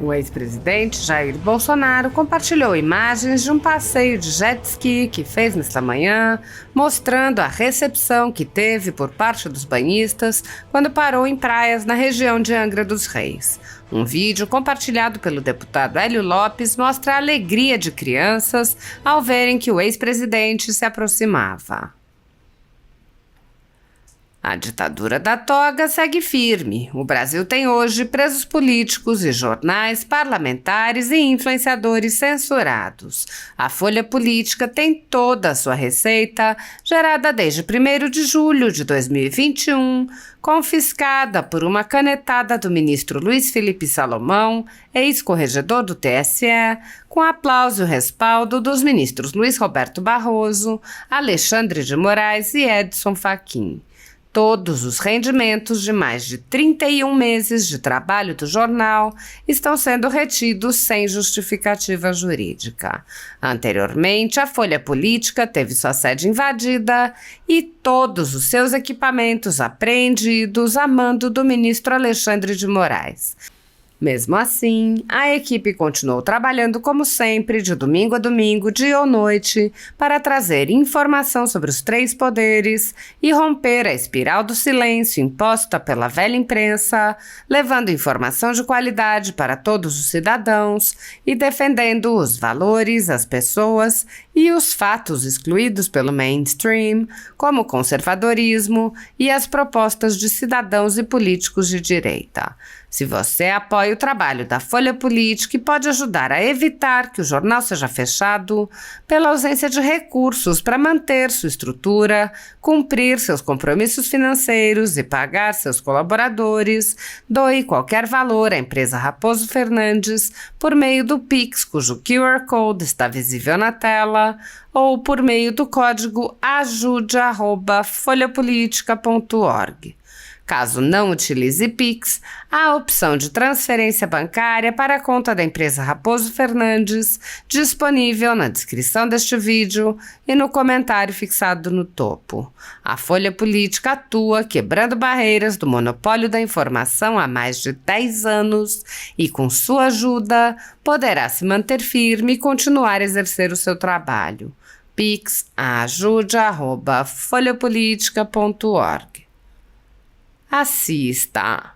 O ex-presidente Jair Bolsonaro compartilhou imagens de um passeio de jet ski que fez nesta manhã, mostrando a recepção que teve por parte dos banhistas quando parou em praias na região de Angra dos Reis. Um vídeo compartilhado pelo deputado Hélio Lopes mostra a alegria de crianças ao verem que o ex-presidente se aproximava. A ditadura da toga segue firme. O Brasil tem hoje presos políticos e jornais, parlamentares e influenciadores censurados. A Folha Política tem toda a sua receita, gerada desde 1º de julho de 2021, confiscada por uma canetada do ministro Luiz Felipe Salomão, ex-corregedor do TSE, com aplauso e respaldo dos ministros Luiz Roberto Barroso, Alexandre de Moraes e Edson Fachin. Todos os rendimentos de mais de 31 meses de trabalho do jornal estão sendo retidos sem justificativa jurídica. Anteriormente, a Folha Política teve sua sede invadida e todos os seus equipamentos apreendidos a mando do ministro Alexandre de Moraes. Mesmo assim, a equipe continuou trabalhando como sempre, de domingo a domingo, dia ou noite, para trazer informação sobre os 3 poderes e romper a espiral do silêncio imposta pela velha imprensa, levando informação de qualidade para todos os cidadãos e defendendo os valores, as pessoas e os fatos excluídos pelo mainstream, como o conservadorismo e as propostas de cidadãos e políticos de direita. Se você apoia o trabalho da Folha Política e pode ajudar a evitar que o jornal seja fechado pela ausência de recursos para manter sua estrutura, cumprir seus compromissos financeiros e pagar seus colaboradores, doe qualquer valor à empresa Raposo Fernandes por meio do Pix, cujo QR Code está visível na tela, ou por meio do código ajude@folhapolitica.org. Caso não utilize Pix, há a opção de transferência bancária para a conta da empresa Raposo Fernandes, disponível na descrição deste vídeo e no comentário fixado no topo. A Folha Política atua quebrando barreiras do monopólio da informação há mais de 10 anos e, com sua ajuda, poderá se manter firme e continuar a exercer o seu trabalho. Pix ajude@folhapolitica.org. Assista.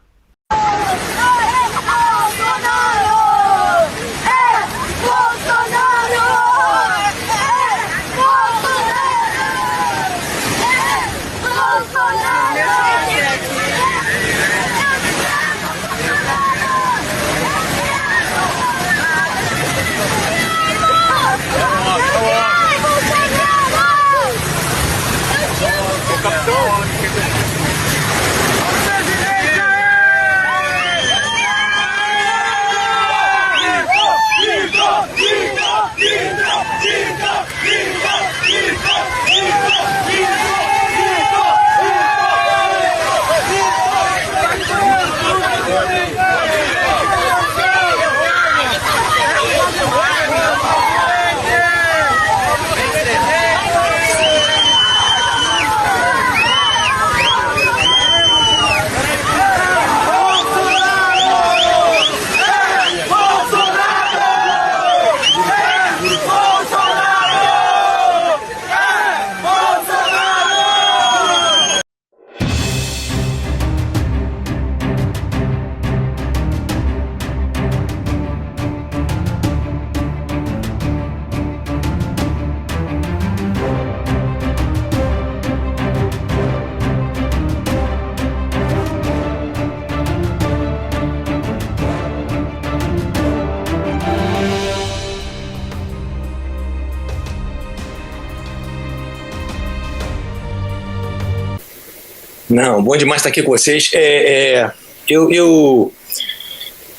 Não, bom demais estar aqui com vocês.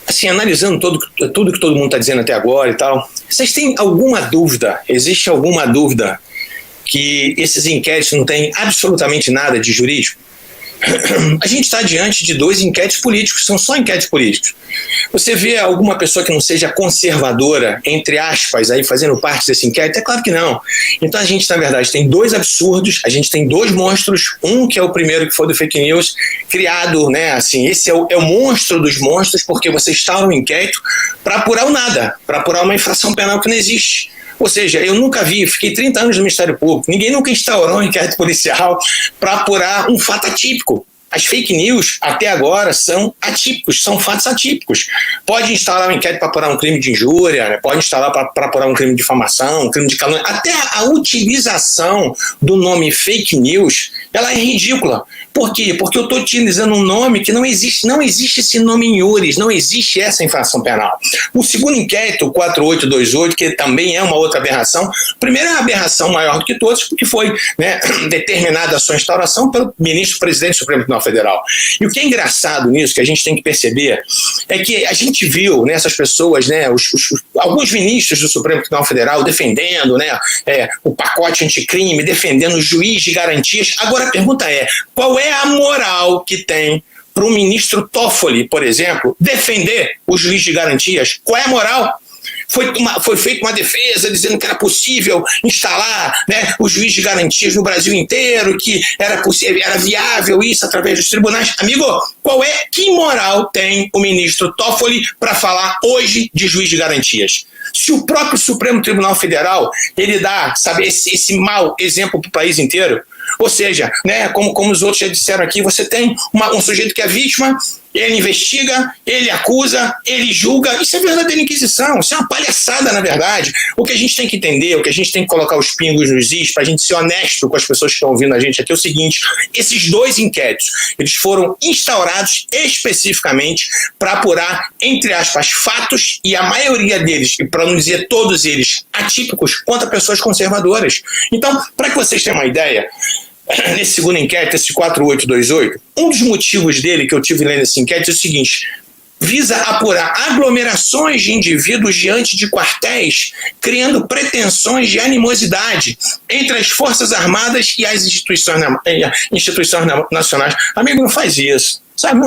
Assim, analisando tudo que todo mundo está dizendo até agora e tal, vocês têm alguma dúvida, existe alguma dúvida que esses inquéritos não têm absolutamente nada de jurídico? a gente está diante de 2 inquéritos políticos, são só inquéritos políticos. Você vê alguma pessoa que não seja conservadora, entre aspas, aí fazendo parte desse inquérito? É claro que não. Então a gente, na verdade, tem 2 absurdos, a gente tem 2 monstros, um que é o primeiro que foi do fake news, criado, né, assim, esse é o monstro dos monstros, porque você instaura um inquérito para apurar o nada, para apurar uma infração penal que não existe. Ou seja, eu nunca vi, fiquei 30 anos no Ministério Público, ninguém nunca instaurou um inquérito policial para apurar um fato atípico. As fake news, até agora, são atípicos, são fatos atípicos. Pode instalar um inquérito para apurar um crime de injúria, né? Pode instalar para apurar um crime de difamação, um crime de calúnia. Até a utilização do nome fake news, ela é ridícula. Por quê? Porque eu estou utilizando um nome que não existe esse nome em iures, não existe essa infração penal. O segundo inquérito, o 4828, que também é uma outra aberração, primeiro é uma aberração maior do que todos, porque foi, né, determinada a sua instauração pelo ministro-presidente do Supremo Tribunal Federal. E o que é engraçado nisso, que a gente tem que perceber, é que a gente viu nessas pessoas, né, alguns ministros do Supremo Tribunal Federal defendendo, né, o pacote anticrime, defendendo o juiz de garantias. Agora a pergunta é, qual é a moral que tem para o ministro Toffoli, por exemplo, defender o juiz de garantias? Qual é a moral? Foi feita uma defesa dizendo que era possível instalar, né, o juiz de garantias no Brasil inteiro, que era viável isso através dos tribunais. Amigo, que moral tem o ministro Toffoli para falar hoje de juiz de garantias? Se o próprio Supremo Tribunal Federal ele dá, sabe, esse mau exemplo para o país inteiro, ou seja, né, como os outros já disseram aqui, você tem um sujeito que é vítima, ele investiga, ele acusa, ele julga. Isso é verdadeira inquisição, isso é uma palhaçada, na verdade. O que a gente tem que entender, o que a gente tem que colocar os pingos nos is, para a gente ser honesto com as pessoas que estão ouvindo a gente aqui, é o seguinte: esses 2 inquéritos, eles foram instaurados especificamente para apurar, entre aspas, fatos, e a maioria deles, e para não dizer todos eles, atípicos, contra pessoas conservadoras. Então, para que vocês tenham uma ideia, nesse segundo inquérito, esse 4828, um dos motivos dele que eu tive lendo esse inquérito é o seguinte: visa apurar aglomerações de indivíduos diante de quartéis, criando pretensões de animosidade entre as Forças Armadas e as instituições nacionais. Amigo, não faz isso. Sabe,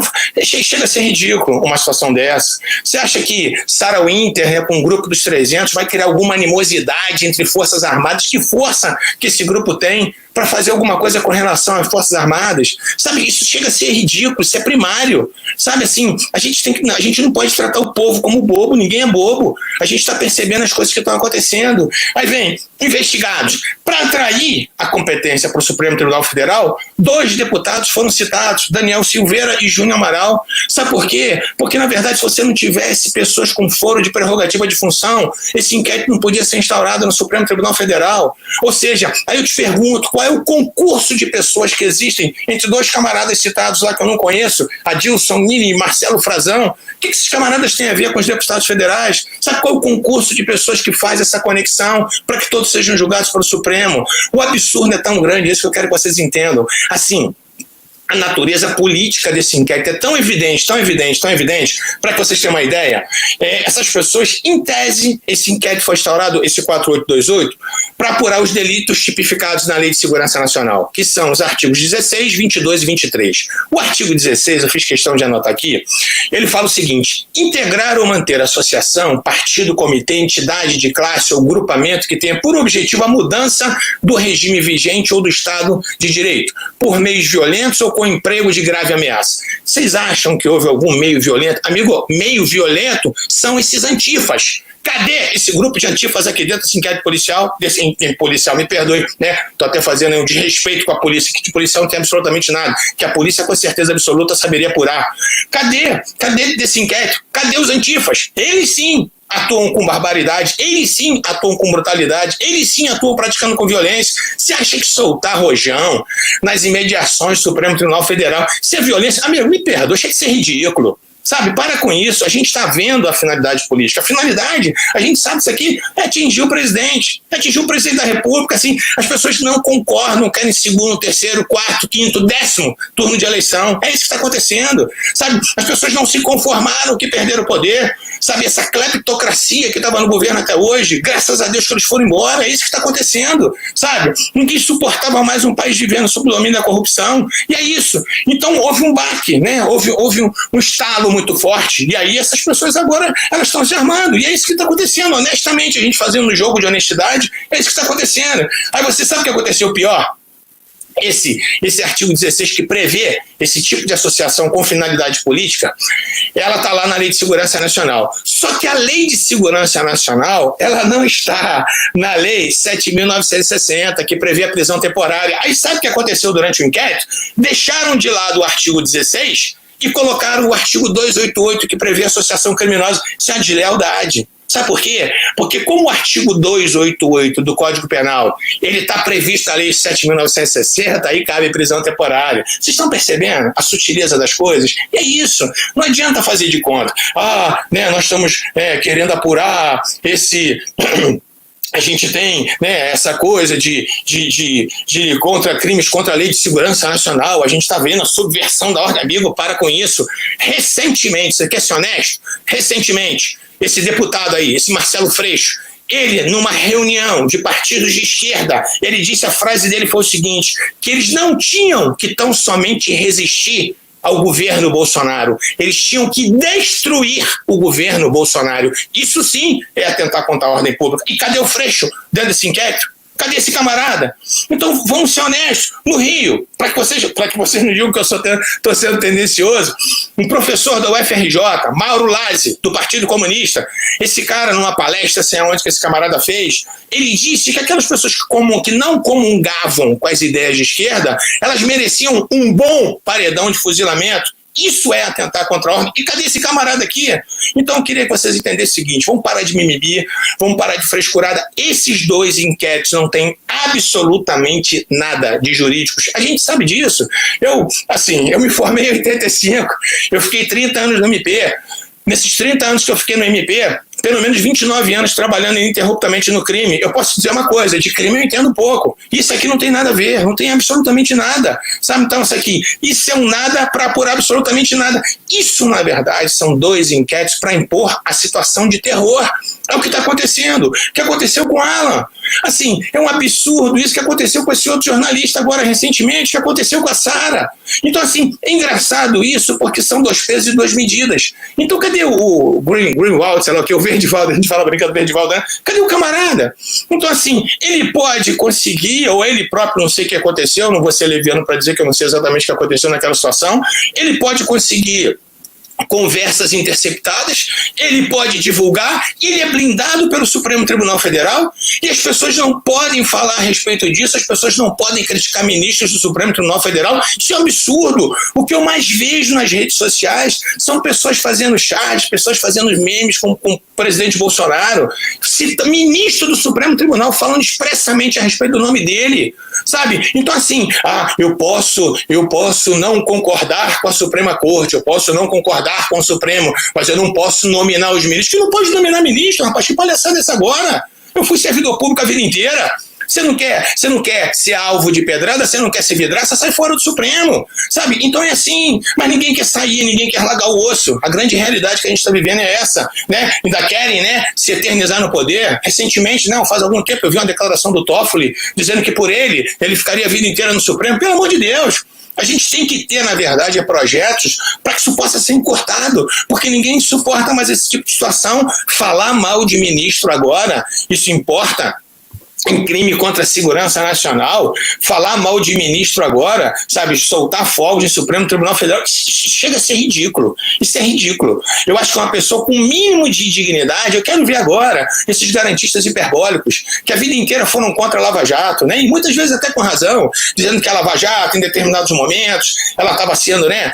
chega a ser ridículo uma situação dessa. Você acha que Sarah Winter, né, com o grupo dos 300, vai criar alguma animosidade entre Forças Armadas? Que força que esse grupo tem para fazer alguma coisa com relação às Forças Armadas? Sabe, isso chega a ser ridículo, isso é primário. Sabe, assim, a gente não pode tratar o povo como bobo, ninguém é bobo. A gente está percebendo as coisas que estão acontecendo. Aí vem, investigados. Para atrair a competência para o Supremo Tribunal Federal, 2 deputados foram citados, Daniel Silveira e Júnior Amaral. Sabe por quê? Porque, na verdade, se você não tivesse pessoas com foro de prerrogativa de função, esse inquérito não podia ser instaurado no Supremo Tribunal Federal. Ou seja, aí eu te pergunto, qual é o concurso de pessoas que existem entre 2 camaradas citados lá que eu não conheço, Adilson Nini e Marcelo Frazão? O que esses camaradas têm a ver com os deputados federais? Sabe qual é o concurso de pessoas que faz essa conexão para que todos sejam julgados pelo Supremo? O absurdo é tão grande, é isso que eu quero que vocês entendam. Assim, a natureza política desse inquérito é tão evidente, para que vocês tenham uma ideia, essas pessoas, em tese, esse inquérito foi instaurado, esse 4828, para apurar os delitos tipificados na Lei de Segurança Nacional, que são os artigos 16, 22 e 23. O artigo 16, eu fiz questão de anotar aqui, ele fala o seguinte: integrar ou manter associação, partido, comitê, entidade de classe ou grupamento que tenha por objetivo a mudança do regime vigente ou do Estado de Direito, por meios violentos ou com emprego de grave ameaça. Vocês acham que houve algum meio violento? Amigo, meio violento são esses antifas. Cadê esse grupo de antifas aqui dentro desse inquérito policial? Policial, me perdoe, né? Estou até fazendo um desrespeito com a polícia, que de policial não tem absolutamente nada, que a polícia com certeza absoluta saberia apurar. Cadê desse inquérito? Cadê os antifas? Eles sim atuam com barbaridade, eles sim atuam com brutalidade, eles sim atuam praticando com violência. Você acha que soltar rojão nas imediações do Supremo Tribunal Federal, isso é violência? Amigo, me perdoa, achei que isso é ridículo. Sabe, para com isso, a gente está vendo a finalidade política. A finalidade, a gente sabe isso aqui, é atingir o presidente da República, assim, as pessoas não concordam, querem segundo, terceiro, quarto, quinto, 10º turno de eleição, é isso que está acontecendo, sabe, as pessoas não se conformaram que perderam o poder, sabe, essa cleptocracia que estava no governo até hoje, graças a Deus que eles foram embora, é isso que está acontecendo, sabe, ninguém suportava mais um país vivendo sob o domínio da corrupção, e é isso, então houve um baque, né, houve um estalo muito forte, e aí essas pessoas agora, elas estão se armando, e é isso que está acontecendo, honestamente, a gente fazendo um jogo de honestidade, é isso que está acontecendo. Aí você sabe o que aconteceu pior? Esse artigo 16 que prevê esse tipo de associação com finalidade política, ela está lá na Lei de Segurança Nacional. Só que a Lei de Segurança Nacional, ela não está na Lei 7.960, que prevê a prisão temporária. Aí sabe o que aconteceu durante o inquérito? Deixaram de lado o artigo 16 e colocaram o artigo 288, que prevê associação criminosa. Isso é uma deslealdade. Sabe por quê? Porque como o artigo 288 do Código Penal, ele está previsto na Lei 7.960, aí cabe prisão temporária. Vocês estão percebendo a sutileza das coisas? E é isso. Não adianta fazer de conta. Nós estamos querendo apurar esse... A gente tem, né, essa coisa de contra crimes contra a Lei de Segurança Nacional, a gente está vendo a subversão da ordem. Amigo, para com isso. Recentemente, você quer ser honesto? Recentemente, esse deputado aí, esse Marcelo Freixo, ele, numa reunião de partidos de esquerda, ele disse, a frase dele foi o seguinte, que eles não tinham que tão somente resistir ao governo Bolsonaro. Eles tinham que destruir o governo Bolsonaro. Isso sim é atentar contra a ordem pública. E cadê o Freixo dentro desse inquérito? Cadê esse camarada? Então vamos ser honestos. No Rio, para que vocês não digam que eu estou sendo tendencioso, um professor da UFRJ, Mauro Lazzi, do Partido Comunista, esse cara, numa palestra, sei onde que esse camarada fez, ele disse que aquelas pessoas que não comungavam com as ideias de esquerda, elas mereciam um bom paredão de fuzilamento. Isso é atentar contra a ordem. E cadê esse camarada aqui? Então eu queria que vocês entendessem o seguinte, vamos parar de mimimi, vamos parar de frescurada. Esses dois inquéritos não têm absolutamente nada de jurídicos. A gente sabe disso. Eu me formei em 85, eu fiquei 30 anos no MP. Nesses 30 anos que eu fiquei no MP, pelo menos 29 anos trabalhando ininterruptamente no crime. Eu posso dizer uma coisa, de crime eu entendo pouco. Isso aqui não tem nada a ver, não tem absolutamente nada. Sabe, então isso é um nada para apurar absolutamente nada. Isso, na verdade, são dois inquéritos para impor a situação de terror. É o que está acontecendo. O que aconteceu com o Alan? Assim, é um absurdo isso que aconteceu com esse outro jornalista agora recentemente, que aconteceu com a Sara. Então, assim, é engraçado isso porque são dois pesos e duas medidas. Então, cadê o Greenwald, sei lá o que, o Verdivaldo, a gente fala brincando do Verdivaldo, né? Cadê o camarada? Então, assim, ele pode conseguir, ou ele próprio, não sei o que aconteceu, não vou ser leviano para dizer que eu não sei exatamente o que aconteceu naquela situação, ele pode conseguir conversas interceptadas, ele pode divulgar, ele é blindado pelo Supremo Tribunal Federal e as pessoas não podem falar a respeito disso, as pessoas não podem criticar ministros do Supremo Tribunal Federal. Isso é um absurdo. O que eu mais vejo nas redes sociais são pessoas fazendo chats, pessoas fazendo memes com o presidente Bolsonaro, ministro do Supremo Tribunal falando expressamente a respeito do nome dele, sabe? Então, assim, eu posso não concordar com a Suprema Corte, eu posso não concordar com o Supremo, mas eu não posso nominar os ministros. Que não pode nominar ministro, rapaz, que palhaçada é essa agora? Eu fui servidor público a vida inteira. Você não quer ser alvo de pedrada, você não quer ser vidraça, sai fora do Supremo, sabe? Então é assim, mas ninguém quer sair, ninguém quer largar o osso. A grande realidade que a gente está vivendo é essa, né? Ainda querem, né, se eternizar no poder. Recentemente, não, faz algum tempo eu vi uma declaração do Toffoli dizendo que por ele ficaria a vida inteira no Supremo. Pelo amor de Deus! A gente tem que ter, na verdade, projetos para que isso possa ser encurtado, porque ninguém suporta mais esse tipo de situação. Falar mal de ministro agora, isso importa? Em crime contra a segurança nacional, falar mal de ministro agora, sabe, soltar fogos em Supremo Tribunal Federal, chega a ser ridículo. Isso é ridículo. Eu acho que uma pessoa com o mínimo de dignidade, eu quero ver agora esses garantistas hiperbólicos, que a vida inteira foram contra a Lava Jato, né, e muitas vezes até com razão, dizendo que a Lava Jato, em determinados momentos, ela estava sendo, né,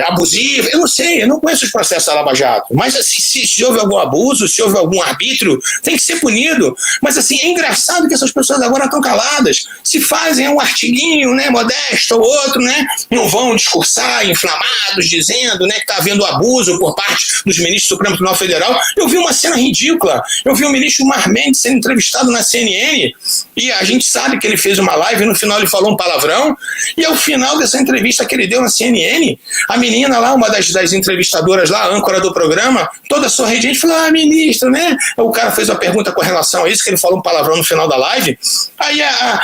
abusiva. Eu não sei, eu não conheço os processos da Lava Jato, mas assim, se houve algum abuso, se houve algum arbítrio, tem que ser punido. Mas assim, é engraçado que essas pessoas agora estão caladas. Se fazem um artiguinho, né, modesto ou outro, né, não vão discursar inflamados, dizendo, né, que está havendo abuso por parte dos ministros do Supremo Tribunal Federal. Eu vi uma cena ridícula. Eu vi o ministro Mar Mendes sendo entrevistado na CNN e a gente sabe que ele fez uma live e no final ele falou um palavrão. E ao final dessa entrevista que ele deu na CNN, a menina lá, uma das entrevistadoras lá, a âncora do programa, toda sorridente, falou: ministro, né? O cara fez uma pergunta com relação a isso, que ele falou um palavrão no final da live. Aí a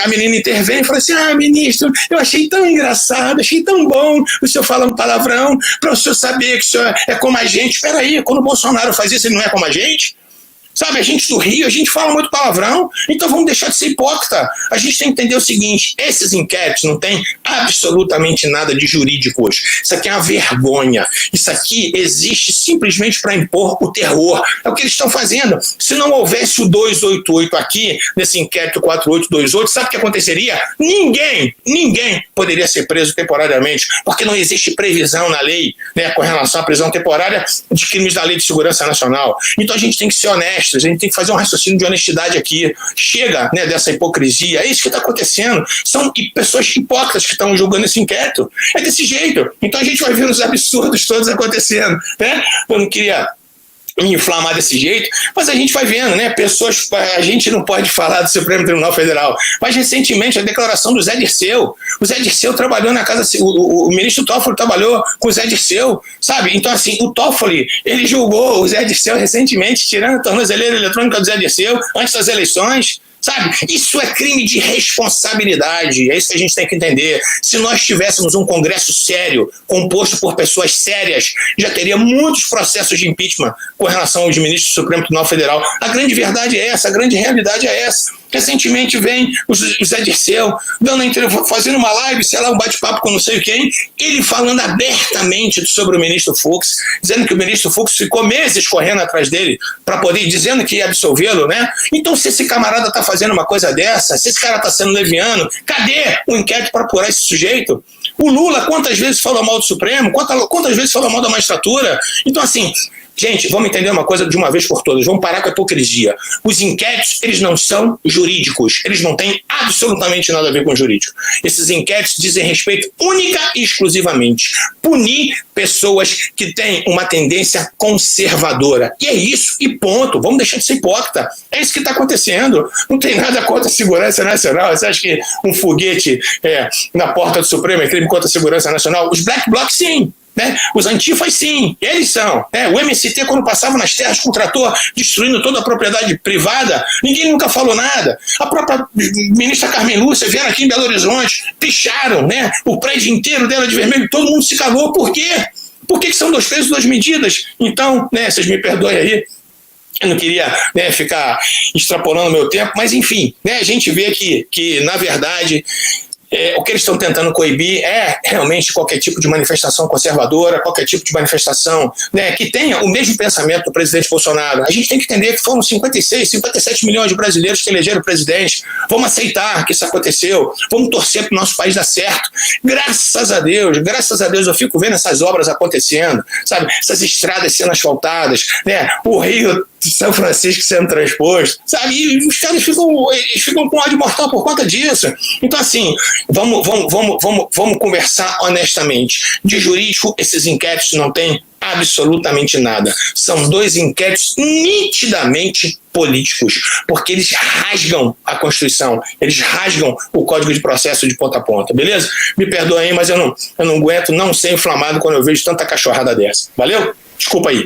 menina intervém e falou assim: ministro, eu achei tão engraçado, achei tão bom o senhor falar um palavrão, para o senhor saber que o senhor é como a gente. Espera aí, quando o Bolsonaro faz isso, ele não é como a gente? Sabe, a gente do Rio, a gente fala muito palavrão, então vamos deixar de ser hipócrita. A gente tem que entender o seguinte: esses inquéritos não têm absolutamente nada de jurídicos. Isso aqui é uma vergonha. Isso aqui existe simplesmente para impor o terror. É o que eles estão fazendo. Se não houvesse o 288 aqui, nesse inquérito 4828, sabe o que aconteceria? Ninguém poderia ser preso temporariamente, porque não existe previsão na lei, né, com relação à prisão temporária de crimes da Lei de Segurança Nacional. Então a gente tem que ser honesto. A gente tem que fazer um raciocínio de honestidade aqui. Chega, né, dessa hipocrisia. É isso que está acontecendo. São pessoas hipócritas que estão julgando esse inquérito. É desse jeito. Então a gente vai ver os absurdos todos acontecendo, né? Eu não queria me inflamar desse jeito, mas a gente vai vendo, né? Pessoas, a gente não pode falar do Supremo Tribunal Federal, mas recentemente a declaração do Zé Dirceu. O Zé Dirceu trabalhou na casa, o ministro Toffoli trabalhou com o Zé Dirceu, sabe? Então, assim, o Toffoli, ele julgou o Zé Dirceu recentemente, tirando a tornozeleira eletrônica do Zé Dirceu antes das eleições. Sabe? Isso é crime de responsabilidade, é isso que a gente tem que entender. Se nós tivéssemos um Congresso sério, composto por pessoas sérias, já teria muitos processos de impeachment com relação aos ministros do Supremo Tribunal Federal. A grande verdade é essa, a grande realidade é essa. Recentemente vem o Zé Dirceu fazendo uma live, sei lá, um bate-papo com não sei quem, ele falando abertamente sobre o ministro Fux, dizendo que o ministro Fux ficou meses correndo atrás dele para poder, dizendo que ia absolvê-lo, né? Então, se esse camarada está fazendo uma coisa dessa, se esse cara está sendo leviano, cadê o inquérito para apurar esse sujeito? O Lula, quantas vezes falou mal do Supremo? Quantas vezes falou mal da magistratura? Então, assim, gente, vamos entender uma coisa de uma vez por todas. Vamos parar com a hipocrisia. Os inquéritos, eles não são jurídicos. Eles não têm absolutamente nada a ver com jurídico. Esses inquéritos dizem respeito única e exclusivamente punir pessoas que têm uma tendência conservadora. E é isso, e ponto. Vamos deixar de ser hipócrita. É isso que está acontecendo. Não tem nada contra a segurança nacional. Você acha que um foguete na porta do Supremo é crime contra a segurança nacional? Os black blocs, sim. Né? Os antifas, sim, eles são. Né? O MST, quando passava nas terras com o trator, destruindo toda a propriedade privada, ninguém nunca falou nada. A própria ministra Carmen Lúcia vieram aqui em Belo Horizonte, picharam, né, o prédio inteiro dela de vermelho, todo mundo se calou. Por quê? Por que são 2 pesos, 2 medidas? Então, né, vocês me perdoem aí, eu não queria, né, ficar extrapolando o meu tempo, mas enfim, né, a gente vê que na verdade, o que eles estão tentando coibir é realmente qualquer tipo de manifestação conservadora, qualquer tipo de manifestação, né, que tenha o mesmo pensamento do presidente Bolsonaro. A gente tem que entender que foram 57 milhões de brasileiros que elegeram o presidente. Vamos aceitar que isso aconteceu, vamos torcer para o nosso país dar certo. Graças a Deus, eu fico vendo essas obras acontecendo, sabe? Essas estradas sendo asfaltadas, né? O Rio de São Francisco sendo transposto, sabe? E os caras ficam com ódio mortal por conta disso. Então, assim, vamos conversar honestamente. De jurídico, esses inquéritos não têm absolutamente nada. São 2 inquéritos nitidamente políticos, porque eles rasgam a Constituição, eles rasgam o Código de Processo de ponta a ponta, beleza? Me perdoem aí, mas eu não aguento não ser inflamado quando eu vejo tanta cachorrada dessa. Valeu? Desculpa aí.